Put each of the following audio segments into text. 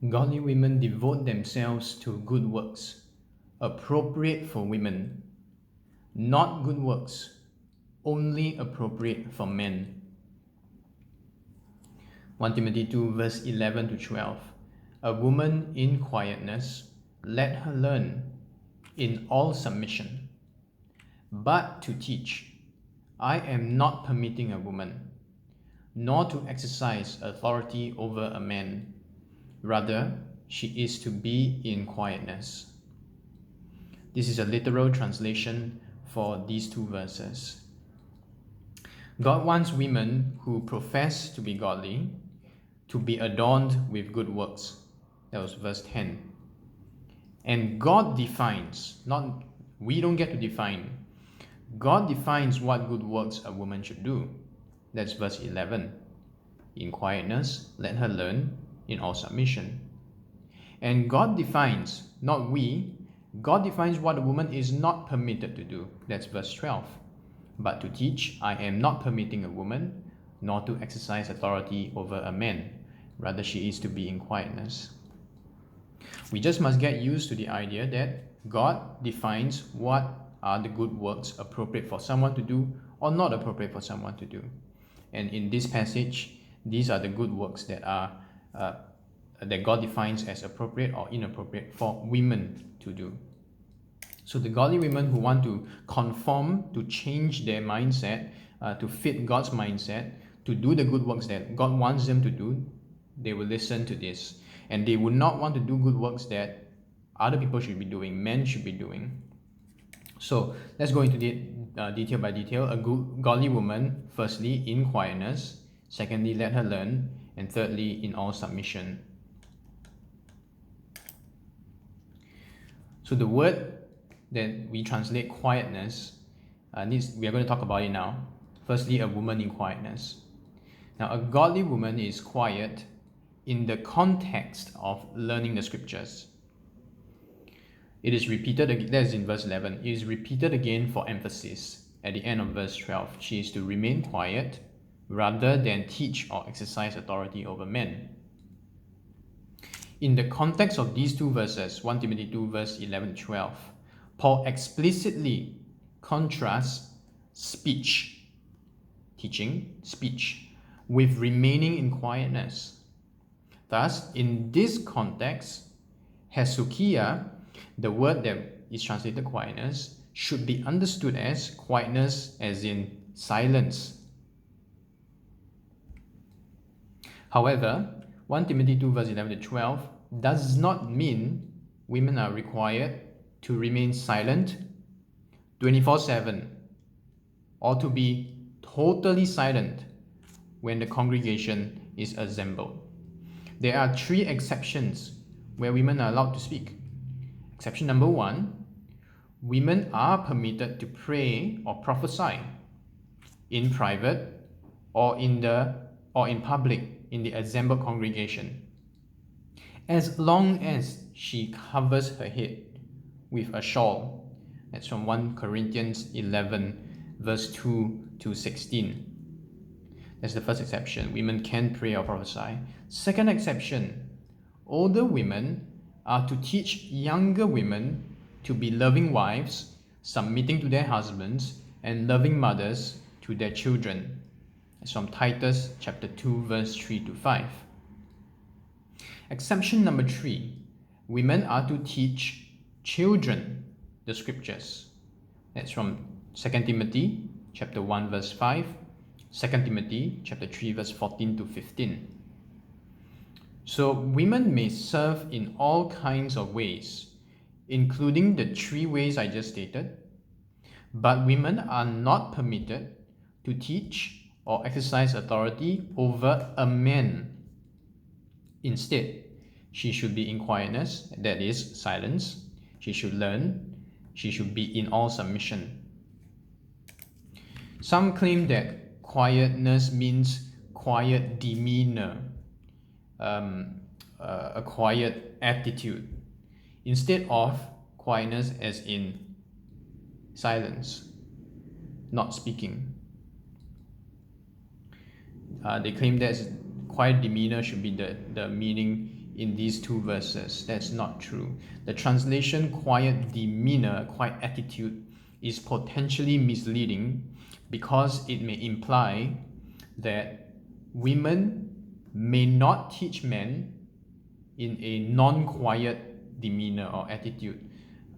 Godly women devote themselves to good works, appropriate for women, not good works, only appropriate for men. 1 Timothy 2 verse 11 to 12. A woman in quietness, let her learn in all submission. But to teach, I am not permitting a woman, nor to exercise authority over a man. Rather, she is to be in quietness. This is a literal translation for these two verses. God wants women who profess to be godly to be adorned with good works. That was verse 10. And God defines, not we don't get to define. God defines what good works a woman should do. That's verse 11. In quietness, let her learn in all submission. And God defines, not we, God defines what a woman is not permitted to do. That's verse 12. But to teach, I am not permitting a woman, nor to exercise authority over a man. Rather, she is to be in quietness. We just must get used to the idea that God defines what are the good works appropriate for someone to do or not appropriate for someone to do. And in this passage, these are the good works that are that God defines as appropriate or inappropriate for women to do. So the godly women who want to conform, to change their mindset, to fit God's mindset, to do the good works that God wants them to do, they will listen to this. And they would not want to do good works that other people should be doing, men should be doing. So let's go into detail by detail. A good, godly woman, firstly, in quietness. Secondly, let her learn. And thirdly, in all submission. So the word that we translate quietness, we are going to talk about it now. Firstly, a woman in quietness. Now, a godly woman is quiet in the context of learning the scriptures. It is repeated, that is in verse 11, it is repeated again for emphasis at the end of verse 12. She is to remain quiet rather than teach or exercise authority over men. In the context of these two verses, 1 Timothy 2 verse 11 to 12, Paul explicitly contrasts speech, teaching, speech, with remaining in quietness. Thus, in this context, hesukia, the word that is translated quietness, should be understood as quietness as in silence. However, 1 Timothy 2 verse 11 to 12 does not mean women are required to remain silent 24/7 or to be totally silent when the congregation is assembled. There are three exceptions where women are allowed to speak. Exception number 1, women are permitted to pray or prophesy in private or in public in the assembled congregation, as long as she covers her head with a shawl. That's from 1 Corinthians 11 verse 2 to 16. That's the first exception. Women can pray or prophesy. Second exception, older women are to teach younger women to be loving wives, submitting to their husbands, and loving mothers to their children. It's from Titus chapter 2 verse 3 to 5. Exception number 3, women are to teach children the scriptures. That's from 2 Timothy chapter 1 verse 5, 2 Timothy chapter 3 verse 14 to 15. So women may serve in all kinds of ways, including the 3 ways I just stated, but women are not permitted to teach or exercise authority over a man. Instead, she should be in quietness, that is, silence. She should learn. She should be in all submission. Some claim that quietness means quiet demeanor, a quiet attitude, instead of quietness as in silence, not speaking. They claim that quiet demeanor should be the meaning in these two verses. That's not true. The translation quiet demeanor, quiet attitude is potentially misleading because it may imply that women may not teach men in a non-quiet demeanor or attitude,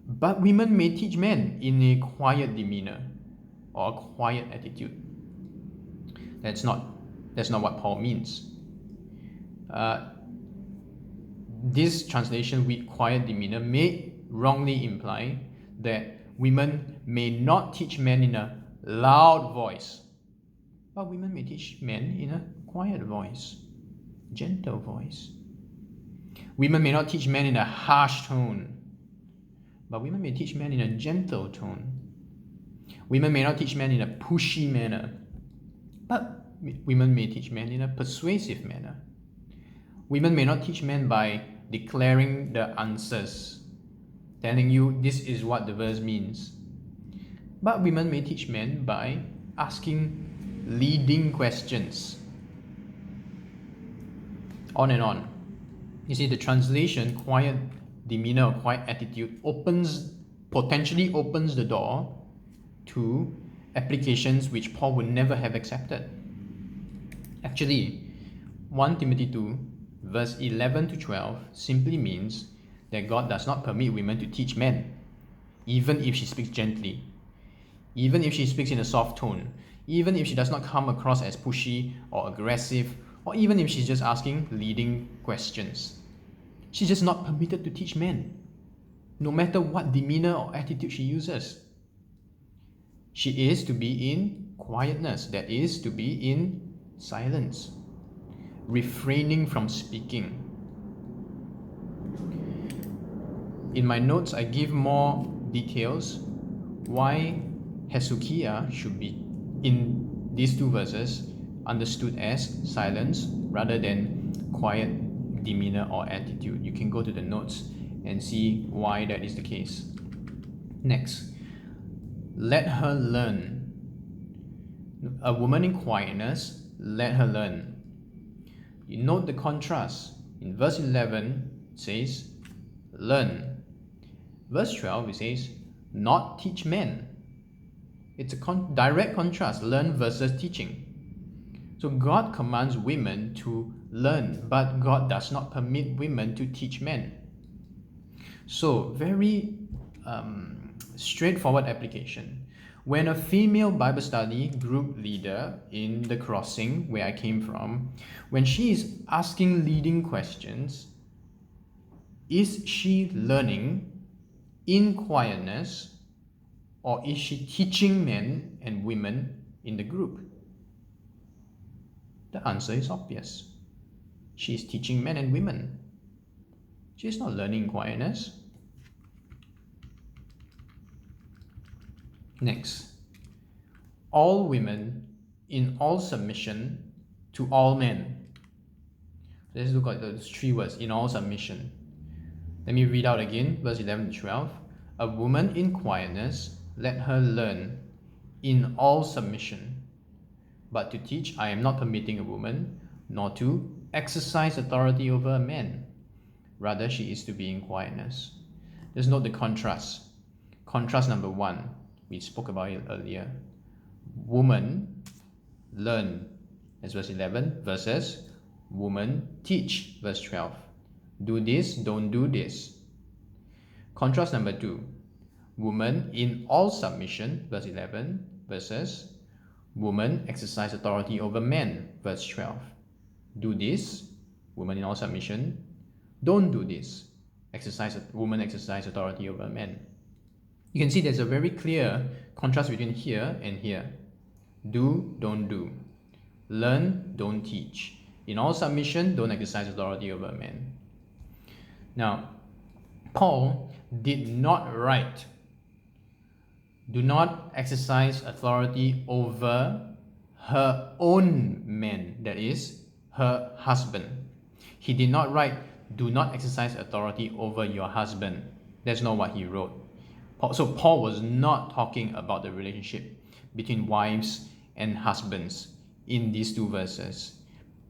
but women may teach men in a quiet demeanor or a quiet attitude. That's not what Paul means. This translation with quiet demeanor may wrongly imply that women may not teach men in a loud voice, but women may teach men in a quiet voice, gentle voice. Women may not teach men in a harsh tone, but women may teach men in a gentle tone. Women may not teach men in a pushy manner, but women may teach men in a persuasive manner. Women may not teach men by declaring the answers, telling you this is what the verse means. But women may teach men by asking leading questions. On and on. You see, the translation, quiet demeanor or quiet attitude, potentially opens the door to applications which Paul would never have accepted. Actually, 1 Timothy 2, verse 11 to 12 simply means that God does not permit women to teach men, even if she speaks gently, even if she speaks in a soft tone, even if she does not come across as pushy or aggressive, or even if she's just asking leading questions. She's just not permitted to teach men, no matter what demeanor or attitude she uses. She is to be in quietness, that is, to be in silence, refraining from speaking. In my notes, I give more details why Hesukia should be, in these two verses, understood as silence rather than quiet demeanor or attitude. You can go to the notes and see why that is the case. Next, let her learn. A woman in quietness, let her learn. You note the contrast. In verse 11, it says, learn. Verse 12, it says, not teach men. It's a direct contrast, learn versus teaching. So God commands women to learn, but God does not permit women to teach men. So, very straightforward application. When a female Bible study group leader in the crossing where I came from, when she is asking leading questions, is she learning in quietness, or is she teaching men and women in the group? The answer is obvious. She is teaching men and women. She is not learning in quietness. Next, all women in all submission to all men. Let's look at those three words, in all submission. Let me read out again, verse 11 to 12. A woman in quietness, let her learn in all submission. But to teach, I am not permitting a woman, nor to exercise authority over a man. Rather, she is to be in quietness. Just note the contrast. Contrast number 1, we spoke about it earlier. Woman, learn, that's verse 11, versus woman, teach, verse 12. Do this, don't do this. Contrast number 2, woman in all submission, verse 11, versus woman exercise authority over men, verse 12. Do this, woman in all submission. Don't do this, woman exercise authority over men. You can see there's a very clear contrast between here and here. Do, don't do. Learn, don't teach. In all submission, don't exercise authority over men. Now, Paul did not write, do not exercise authority over her own men, that is, her husband. He did not write, do not exercise authority over your husband. That's not what he wrote. So Paul was not talking about the relationship between wives and husbands in these two verses.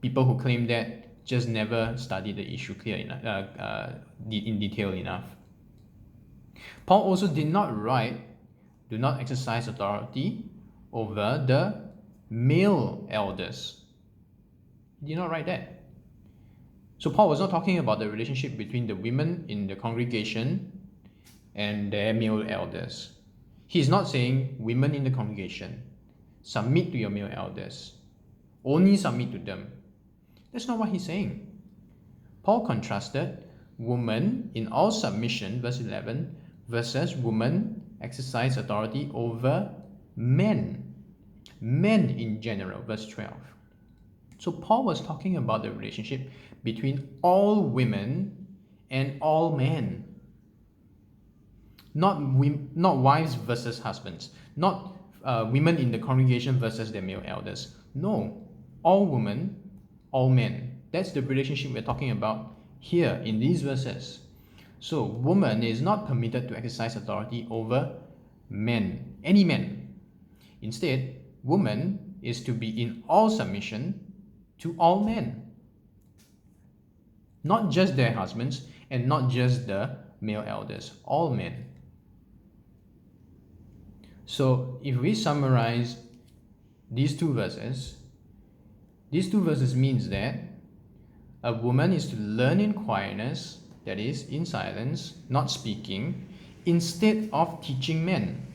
People who claim that just never studied the issue clear enough, in detail enough. Paul also did not write, do not exercise authority over the male elders. He did not write that. So Paul was not talking about the relationship between the women in the congregation and their male elders. He's not saying women in the congregation, submit to your male elders. Only submit to them. That's not what he's saying. Paul contrasted woman in all submission, verse 11, versus woman exercise authority over men. Men in general, verse 12. So Paul was talking about the relationship between all women and all men. Not wives versus husbands. Not women in the congregation versus their male elders. No, all women, all men. That's the relationship we're talking about here in these verses. So, woman is not permitted to exercise authority over men, any men. Instead, woman is to be in all submission to all men. Not just their husbands and not just the male elders, all men. So, if we summarize these two verses means that a woman is to learn in quietness, that is, in silence, not speaking, instead of teaching men.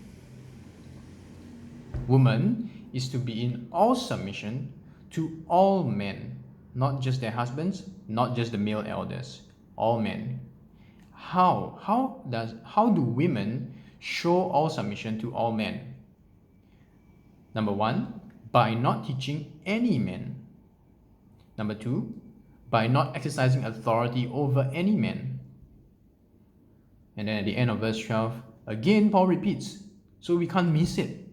Woman is to be in all submission to all men, not just their husbands, not just the male elders, all men. How do women show all submission to all men? Number one, by not teaching any men. Number two, by not exercising authority over any man. And then at the end of verse 12, again Paul repeats, so we can't miss it.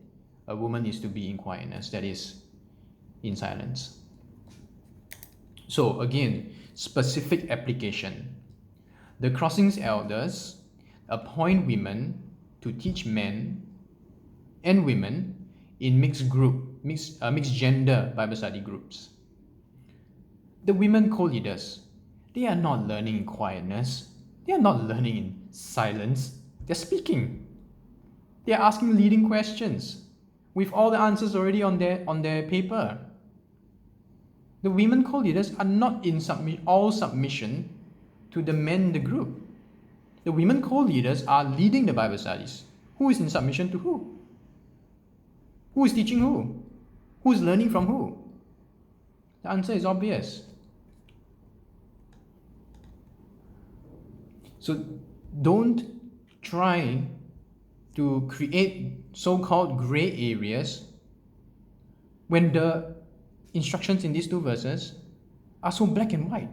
A woman is to be in quietness, that is, in silence. So again, specific application. The crossings elders appoint women to teach men and women in mixed gender Bible study groups. The women co-leaders, they are not learning in quietness. They are not learning in silence. They're speaking. They are asking leading questions with all the answers already on their paper. The women co-leaders are not in all submission to the men in the group. The women co-leaders are leading the Bible studies. Who is in submission to who? Who is teaching who? Who is learning from who? The answer is obvious. So don't try to create so-called gray areas when the instructions in these two verses are so black and white.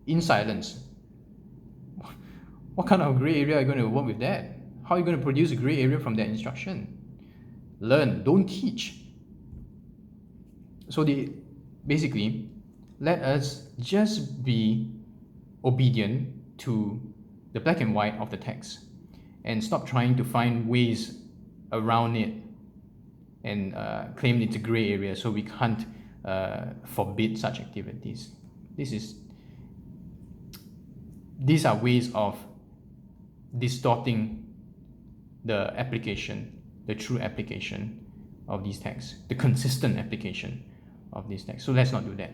In silence. What kind of gray area are you going to work with that? How are you going to produce a gray area from that instruction? Learn, don't teach. So basically, let us just be obedient to the black and white of the text and stop trying to find ways around it and claim it's a gray area so we can't forbid such activities. These are ways of distorting the application, the true application of these texts, the consistent application of these texts. So let's not do that.